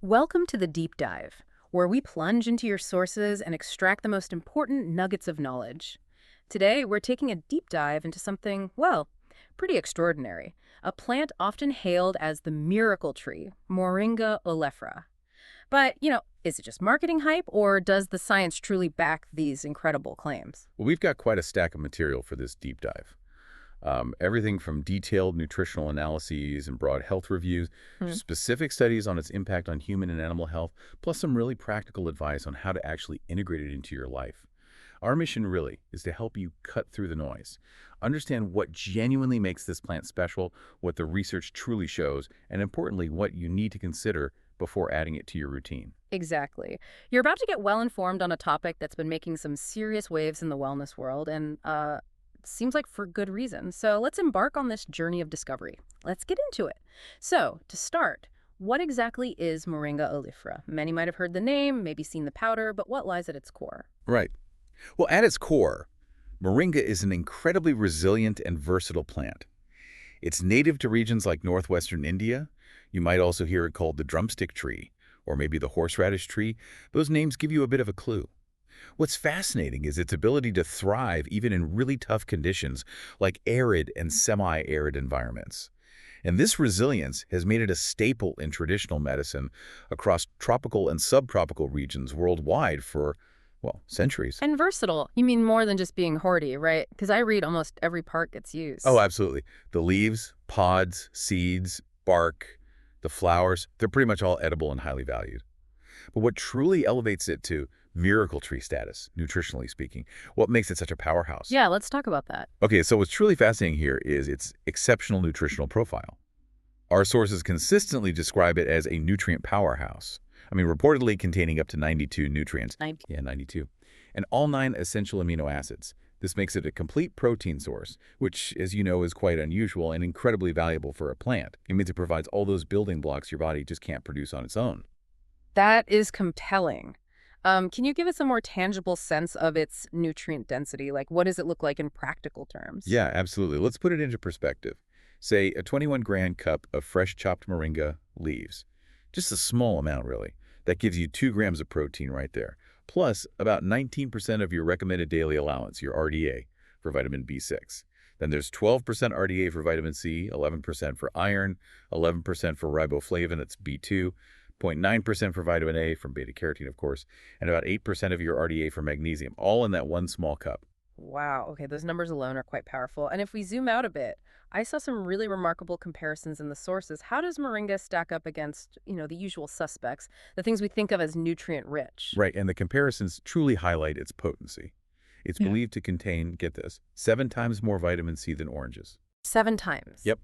Welcome to the Deep Dive, where we plunge into your sources and extract the most important nuggets of knowledge. Today, we're taking a deep dive into something, well, pretty extraordinary. A plant often hailed as the miracle tree, Moringa oleifera. But, is it just marketing hype, or does the science truly back these incredible claims? Well, we've got quite a stack of material for this deep dive. Everything from detailed nutritional analyses and broad health reviews, Hmm. specific studies on its impact on human and animal health, plus some really practical advice on how to actually integrate it into your life. Our mission really is to help you cut through the noise, understand what genuinely makes this plant special, what the research truly shows, and importantly, what you need to consider before adding it to your routine. Exactly. You're about to get well informed on a topic that's been making some serious waves in the wellness world, and seems like for good reason. So let's embark on this journey of discovery. Let's get into it. So, to start, what exactly is Moringa oleifera? Many might have heard the name, maybe seen the powder, but what lies at its core? Right. Well, at its core, moringa is an incredibly resilient and versatile plant. It's native to regions like northwestern India. You might also hear it called the drumstick tree, or maybe the horseradish tree. Those names give you a bit of a clue. What's fascinating is its ability to thrive even in really tough conditions, like arid and semi-arid environments. And this resilience has made it a staple in traditional medicine across tropical and subtropical regions worldwide for, well, centuries. And versatile. You mean more than just being hardy, right? Because I read almost every part gets Oh, used. absolutely. The leaves, pods, seeds, bark, the flowers, they're pretty much all edible and highly valued. But what truly elevates it to miracle tree status, nutritionally speaking, what makes it such a powerhouse? Yeah, let's talk about that. Okay, so what's truly fascinating here is its exceptional nutritional profile. Our sources consistently describe it as a nutrient powerhouse. I mean, reportedly containing up to 92 nutrients. 90. Yeah, 92. And all 9 essential amino acids. This makes it a complete protein source, which, as you know, is quite unusual and incredibly valuable for a plant. It means it provides all those building blocks your body just can't produce on its own. That is compelling. Can you give us a more tangible sense of its nutrient density? Like, what does it look like in practical terms? Yeah, absolutely. Let's put it into perspective. Say a 21-gram cup of fresh chopped moringa leaves. Just a small amount, really. That gives you 2 grams of protein right there. Plus, about 19% of your recommended daily allowance, your RDA, for vitamin B6. Then there's 12% RDA for vitamin C, 11% for iron, 11% for riboflavin, that's B2, 0.9% for vitamin A, from beta-carotene, of course, and about 8% of your RDA for magnesium, all in that one small cup. Wow. Okay, those numbers alone are quite powerful. And if we zoom out a bit, I saw some really remarkable comparisons in the sources. How does Moringa stack up against, the usual suspects, the things we think of as nutrient rich? Right, and the comparisons truly highlight its potency. It's Yeah. believed to contain, get this, 7 times more vitamin C than oranges. 7 times. Yep.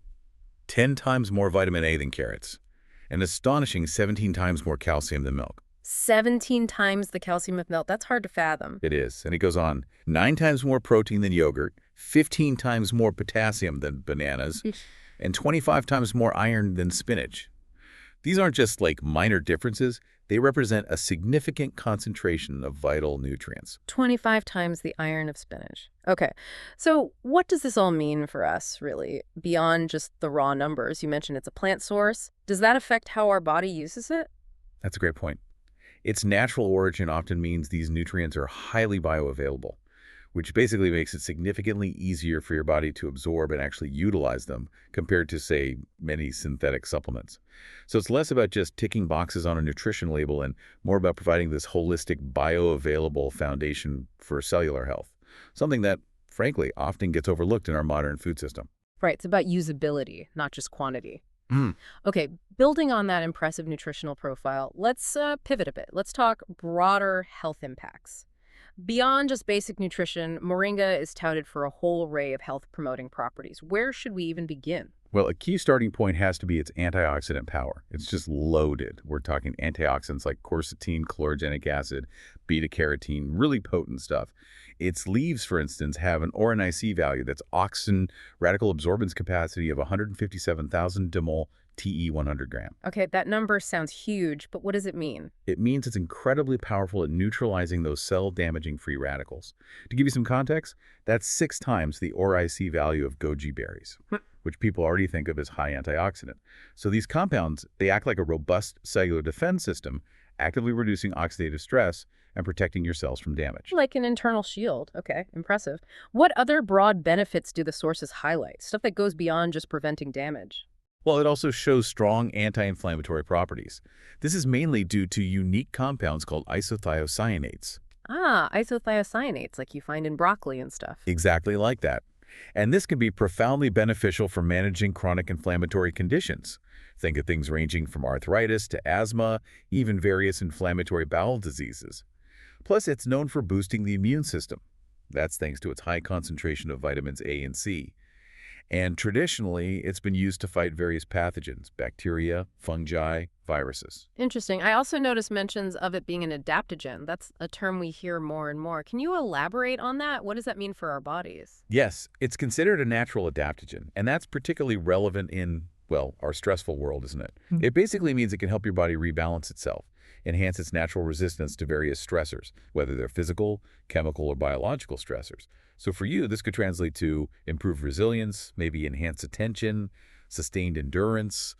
10 times more vitamin A than carrots. An astonishing 17 times more calcium than milk. 17 times the calcium of milk. That's hard to fathom. It is. And it goes on. 9 times more protein than yogurt, 15 times more potassium than bananas, Eesh. and 25 times more iron than spinach. These aren't just like minor differences. They represent a significant concentration of vital nutrients. 25 times the iron of spinach. Okay, so what does this all mean for us, really, beyond just the raw numbers? You mentioned it's a plant source. Does that affect how our body uses it? That's a great point. Its natural origin often means these nutrients are highly bioavailable, which basically makes it significantly easier for your body to absorb and actually utilize them compared to, say, many synthetic supplements. So it's less about just ticking boxes on a nutrition label and more about providing this holistic bioavailable foundation for cellular health, something that, frankly, often gets overlooked in our modern food system. Right, it's about usability, not just quantity. Mm. Okay, building on that impressive nutritional profile, let's pivot a bit. Let's talk broader health impacts. Beyond just basic nutrition, moringa is touted for a whole array of health-promoting properties. Where should we even begin? Well, a key starting point has to be its antioxidant power. It's just loaded. We're talking antioxidants like quercetin, chlorogenic acid, beta-carotene, really potent stuff. Its leaves, for instance, have an ORNIC value that's auxin radical absorbance capacity of 157,000 demol TE 100 gram. Okay, that number sounds huge, but what does it mean? It means it's incredibly powerful at neutralizing those cell-damaging free radicals. To give you some context, that's 6 times the ORIC value of goji berries, which people already think of as high antioxidant. So these compounds, they act like a robust cellular defense system, actively reducing oxidative stress and protecting your cells from damage. Like an internal shield. Okay, impressive. What other broad benefits do the sources highlight? Stuff that goes beyond just preventing damage. Well, it also shows strong anti-inflammatory properties. This is mainly due to unique compounds called isothiocyanates. Ah, isothiocyanates like you find in broccoli and stuff. Exactly like that. And this can be profoundly beneficial for managing chronic inflammatory conditions. Think of things ranging from arthritis to asthma, even various inflammatory bowel diseases. Plus, it's known for boosting the immune system. That's thanks to its high concentration of vitamins A and C. And traditionally, it's been used to fight various pathogens, bacteria, fungi, viruses. Interesting. I also noticed mentions of it being an adaptogen. That's a term we hear more and more. Can you elaborate on that? What does that mean for our bodies? Yes, it's considered a natural adaptogen, and that's particularly relevant in, well, our stressful world, isn't it? It basically means it can help your body rebalance itself, enhance its natural resistance to various stressors, whether they're physical, chemical, or biological stressors. So for you, this could translate to improved resilience, maybe enhanced attention, sustained endurance,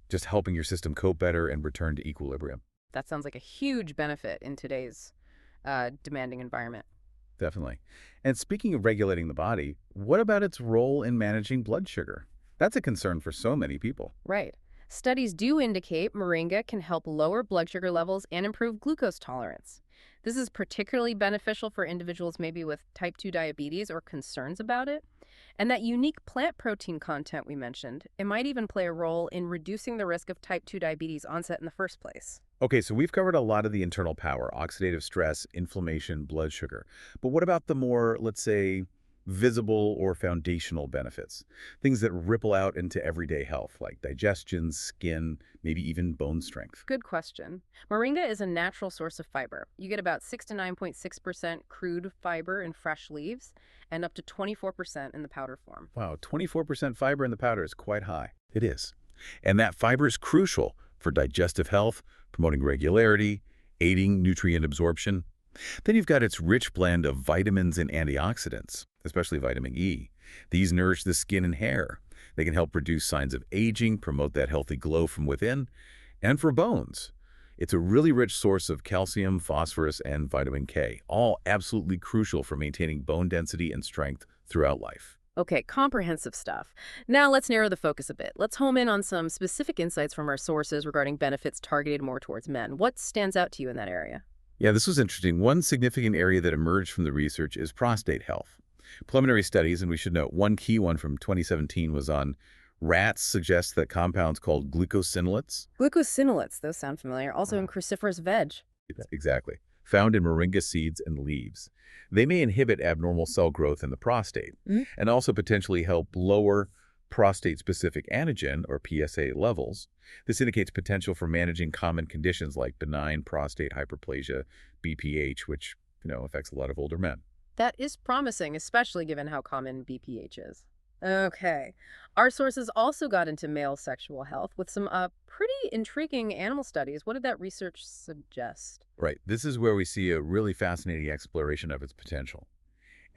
just helping your system cope better and return to equilibrium. That sounds like a huge benefit in today's demanding environment. Definitely. And speaking of regulating the body, what about its role in managing blood sugar? That's a concern for so many people. Right. Studies do indicate moringa can help lower blood sugar levels and improve glucose tolerance. This is particularly beneficial for individuals maybe with type 2 diabetes or concerns about it. And that unique plant protein content we mentioned, it might even play a role in reducing the risk of type 2 diabetes onset in the first place. Okay, so we've covered a lot of the internal power, oxidative stress, inflammation, blood sugar. But what about the more, let's say, visible or foundational benefits? Things that ripple out into everyday health, like digestion, skin, maybe even bone strength. Good question. Moringa is a natural source of fiber. You get about 6 to 9.6% crude fiber in fresh leaves and up to 24% in the powder form. Wow, 24% fiber in the powder is quite high. It is. And that fiber is crucial for digestive health, promoting regularity, aiding nutrient absorption. Then you've got its rich blend of vitamins and antioxidants, especially vitamin E. These nourish the skin and hair. They can help reduce signs of aging, promote that healthy glow from within. And for bones, it's a really rich source of calcium, phosphorus, and vitamin K, all absolutely crucial for maintaining bone density and strength throughout life. Okay, comprehensive stuff. Now let's narrow the focus a bit. Let's home in on some specific insights from our sources regarding benefits targeted more towards men. What stands out to you in that area? Yeah, this was interesting. One significant area that emerged from the research is prostate health. Preliminary studies, and we should note one key one from 2017 was on rats, suggests that compounds called glucosinolates. Glucosinolates, those sound familiar, also in cruciferous veg. Exactly. Found in moringa seeds and leaves. They may inhibit abnormal cell growth in the prostate and also potentially help lower prostate-specific antigen, or PSA, levels. This indicates potential for managing common conditions like benign prostate hyperplasia, BPH, which, affects a lot of older men. That is promising, especially given how common BPH is. Okay. Our sources also got into male sexual health with some pretty intriguing animal studies. What did that research suggest? Right. This is where we see a really fascinating exploration of its potential.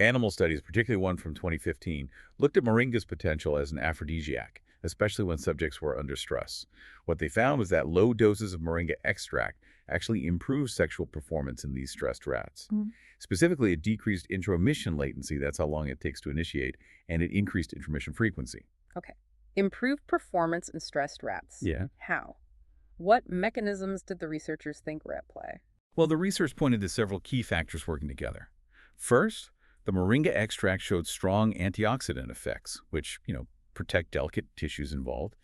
Animal studies, particularly one from 2015, looked at moringa's potential as an aphrodisiac, especially when subjects were under stress. What they found was that low doses of moringa extract actually improved sexual performance in these stressed rats. Specifically, it decreased intromission latency, that's how long it takes to initiate, and it increased intromission frequency. Okay. Improved performance in stressed rats. Yeah. How? What mechanisms did the researchers think were at play? Well, the research pointed to several key factors working together. First, the moringa extract showed strong antioxidant effects, which, protect delicate tissues involved.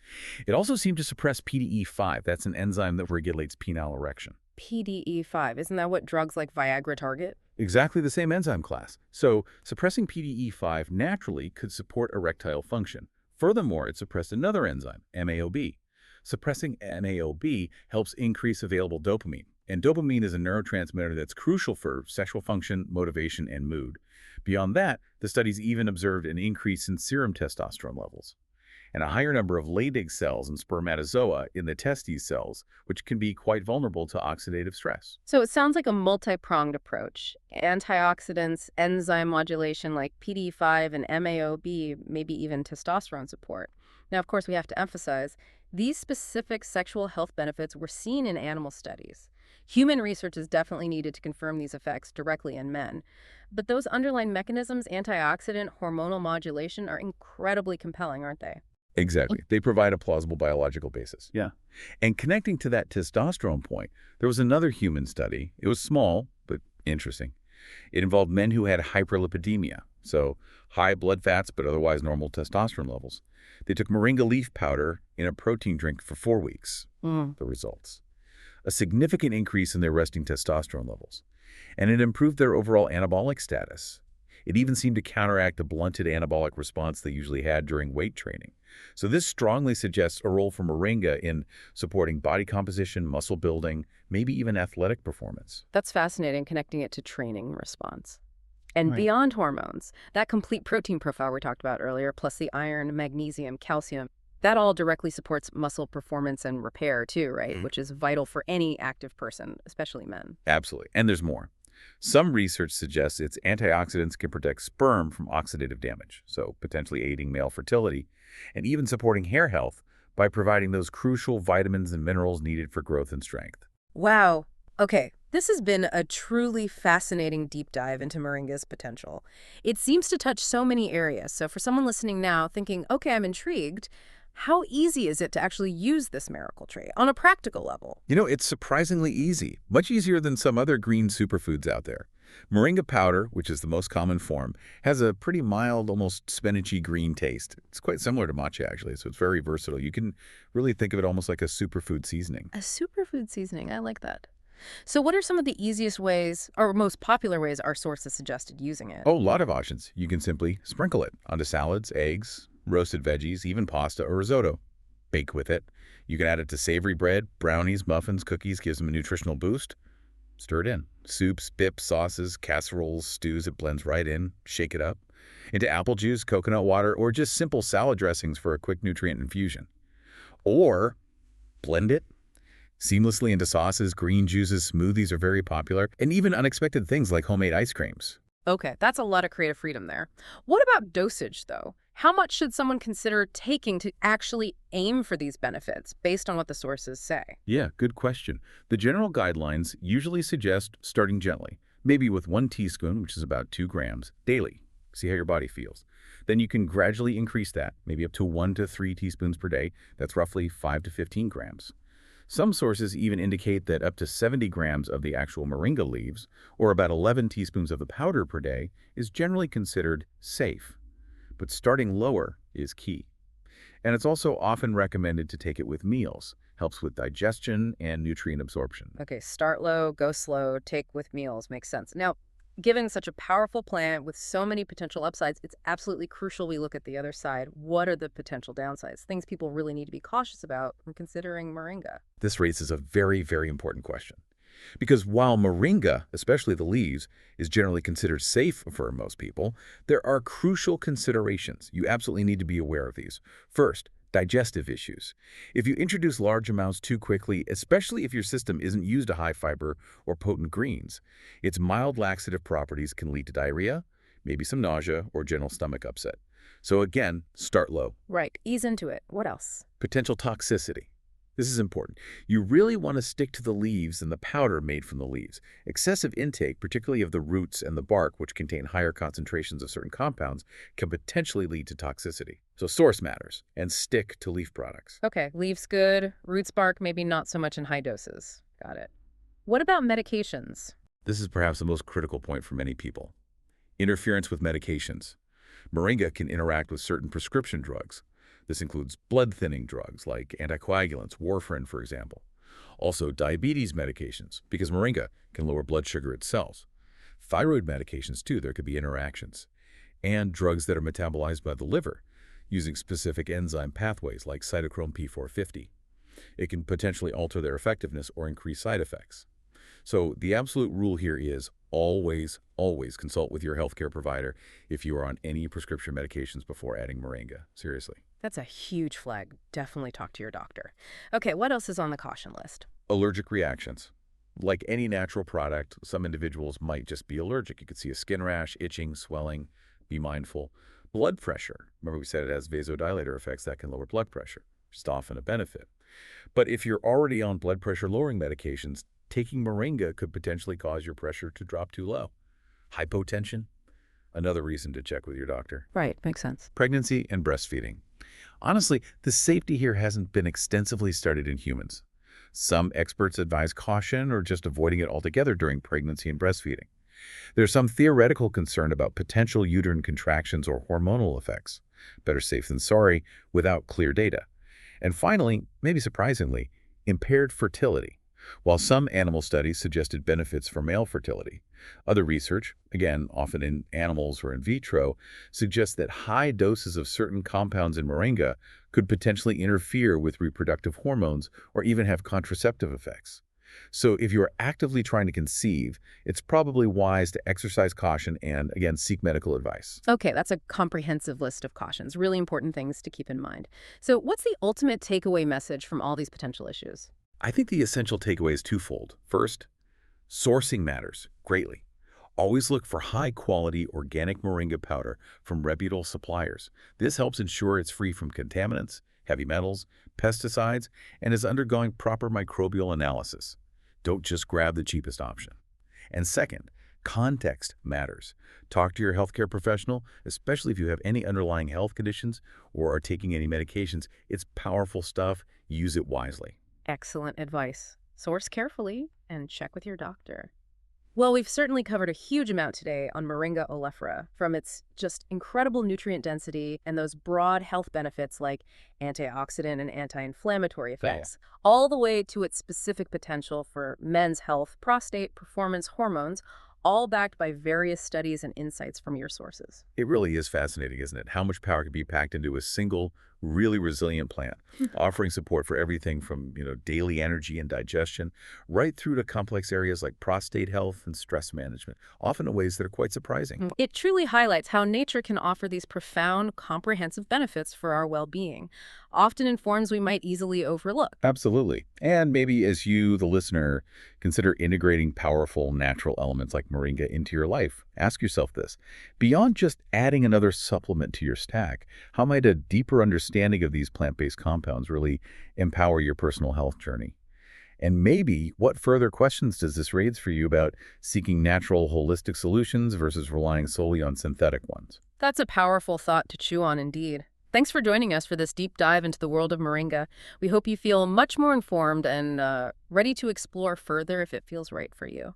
It also seemed to suppress PDE5. That's an enzyme that regulates penile erection. PDE5, isn't that what drugs like Viagra target? Exactly the same enzyme class. So suppressing PDE5 naturally could support erectile function. Furthermore, it suppressed another enzyme, MAOB. Suppressing MAOB helps increase available dopamine. And dopamine is a neurotransmitter that's crucial for sexual function, motivation, and mood. Beyond that, the studies even observed an increase in serum testosterone levels. and a higher number of Leydig cells and spermatozoa in the testes cells, which can be quite vulnerable to oxidative stress. So it sounds like a multi-pronged approach. Antioxidants, enzyme modulation like PD5 and MAOB, maybe even testosterone support. Now, of course, we have to emphasize, these specific sexual health benefits were seen in animal studies. Human research is definitely needed to confirm these effects directly in men. But those underlying mechanisms, antioxidant, hormonal modulation, are incredibly compelling, aren't they? Exactly. They provide a plausible biological basis. Yeah. And connecting to that testosterone point, there was another human study. It was small, but interesting. It involved men who had hyperlipidemia, so high blood fats but otherwise normal testosterone levels. They took moringa leaf powder in a protein drink for 4 weeks. The results: a significant increase in their resting testosterone levels, and it improved their overall anabolic status. It even seemed to counteract the blunted anabolic response they usually had during weight training. So this strongly suggests a role for moringa in supporting body composition, muscle building, maybe even athletic performance. That's fascinating, connecting it to training response. And Right. beyond hormones, that complete protein profile we talked about earlier, plus the iron, magnesium, calcium, that all directly supports muscle performance and repair too, right? Which is vital for any active person, especially men. Absolutely. And there's more. Some research suggests its antioxidants can protect sperm from oxidative damage, so potentially aiding male fertility, and even supporting hair health by providing those crucial vitamins and minerals needed for growth and strength. Wow. Okay, this has been a truly fascinating deep dive into moringa's potential. It seems to touch so many areas. So for someone listening now thinking, okay, I'm intrigued, how easy is it to actually use this miracle tree on a practical level? It's surprisingly easy, much easier than some other green superfoods out there. Moringa powder, which is the most common form, has a pretty mild, almost spinachy green taste. It's quite similar to matcha, actually, so it's very versatile. You can really think of it almost like a superfood seasoning. A superfood seasoning, I like that. So what are some of the easiest ways, or most popular ways our sources suggested using it? Oh, a lot of options. You can simply sprinkle it onto salads, eggs, roasted veggies, even pasta or risotto. Bake with it. You can add it to savory bread, brownies, muffins, cookies, gives them a nutritional boost. Stir it in. Soups, dips, sauces, casseroles, stews, it blends right in. Shake it up. Into apple juice, coconut water, or just simple salad dressings for a quick nutrient infusion. Or blend it seamlessly into sauces, green juices, smoothies are very popular, and even unexpected things like homemade ice creams. Okay, that's a lot of creative freedom there. What about dosage, though? How much should someone consider taking to actually aim for these benefits based on what the sources say? Yeah, good question. The general guidelines usually suggest starting gently, maybe with 1 teaspoon, which is about 2 grams, daily. See how your body feels. Then you can gradually increase that, maybe up to 1 to 3 teaspoons per day. That's roughly 5 to 15 grams. Some sources even indicate that up to 70 grams of the actual moringa leaves, or about 11 teaspoons of the powder per day, is generally considered safe. But starting lower is key. And it's also often recommended to take it with meals. Helps with digestion and nutrient absorption. Okay, start low, go slow, take with meals. Makes sense. Now, given such a powerful plant with so many potential upsides, it's absolutely crucial we look at the other side. What are the potential downsides? Things people really need to be cautious about when considering moringa. This raises a very, very important question. Because while moringa, especially the leaves, is generally considered safe for most people, there are crucial considerations. You absolutely need to be aware of these. First, digestive issues. If you introduce large amounts too quickly, especially if your system isn't used to high fiber or potent greens, its mild laxative properties can lead to diarrhea, maybe some nausea, or general stomach upset. So again, start low. Right, ease into it. What else? Potential toxicity. This is important. You really want to stick to the leaves and the powder made from the leaves. Excessive intake, particularly of the roots and the bark, which contain higher concentrations of certain compounds, can potentially lead to toxicity. So source matters, and stick to leaf products. Okay, leaves good, roots bark maybe not so much in high doses. Got it. What about medications? This is perhaps the most critical point for many people. Interference with medications. Moringa can interact with certain prescription drugs. This includes blood-thinning drugs like anticoagulants, warfarin, for example. Also, diabetes medications, because moringa can lower blood sugar itself. Thyroid medications, too, there could be interactions. And drugs that are metabolized by the liver, using specific enzyme pathways like cytochrome P450. It can potentially alter their effectiveness or increase side effects. So the absolute rule here is always, consult with your healthcare provider if you are on any prescription medications before adding moringa. Seriously. That's a huge flag. Definitely talk to your doctor. Okay, what else is on the caution list? Allergic reactions. Like any natural product, some individuals might just be allergic. You could see a skin rash, itching, swelling. Be mindful. Blood pressure. Remember we said it has vasodilator effects that can lower blood pressure, which is often a benefit. But if you're already on blood pressure lowering medications, taking Moringa could potentially cause your pressure to drop too low. Hypotension, another reason to check with your doctor. Right, makes sense. Pregnancy and breastfeeding. Honestly, the safety here hasn't been extensively studied in humans. Some experts advise caution or just avoiding it altogether during pregnancy and breastfeeding. There's some theoretical concern about potential uterine contractions or hormonal effects. Better safe than sorry without clear data. And finally, maybe surprisingly, impaired fertility. While some animal studies suggested benefits for male fertility, other research, again, often in animals or in vitro, suggests that high doses of certain compounds in moringa could potentially interfere with reproductive hormones or even have contraceptive effects. So if you're actively trying to conceive, it's probably wise to exercise caution and, again, seek medical advice. Okay, that's a comprehensive list of cautions. Really important things to keep in mind. So what's the ultimate takeaway message from all these potential issues? I think the essential takeaway is twofold. First, sourcing matters greatly. Always look for high-quality organic moringa powder from reputable suppliers. This helps ensure it's free from contaminants, heavy metals, pesticides, and is undergoing proper microbial analysis. Don't just grab the cheapest option. And second, context matters. Talk to your healthcare professional, especially if you have any underlying health conditions or are taking any medications. It's powerful stuff. Use it wisely. Excellent advice. Source carefully and check with your doctor. Well, we've certainly covered a huge amount today on Moringa oleifera, from its just incredible nutrient density and those broad health benefits like antioxidant and anti-inflammatory effects, all the way to its specific potential for men's health, prostate, performance, hormones, all backed by various studies and insights from your sources. It really is fascinating, isn't it? How much power can be packed into a single, really resilient plant, offering support for everything from, daily energy and digestion, right through to complex areas like prostate health and stress management, often in ways that are quite surprising. It truly highlights how nature can offer these profound, comprehensive benefits for our well-being, often in forms we might easily overlook. Absolutely. And maybe as you, the listener, consider integrating powerful natural elements like moringa into your life, ask yourself this. Beyond just adding another supplement to your stack, how might a deeper understanding of these plant-based compounds really empower your personal health journey? And maybe what further questions does this raise for you about seeking natural, holistic solutions versus relying solely on synthetic ones? That's a powerful thought to chew on indeed. Thanks for joining us for this deep dive into the world of moringa. We hope you feel much more informed and ready to explore further if it feels right for you.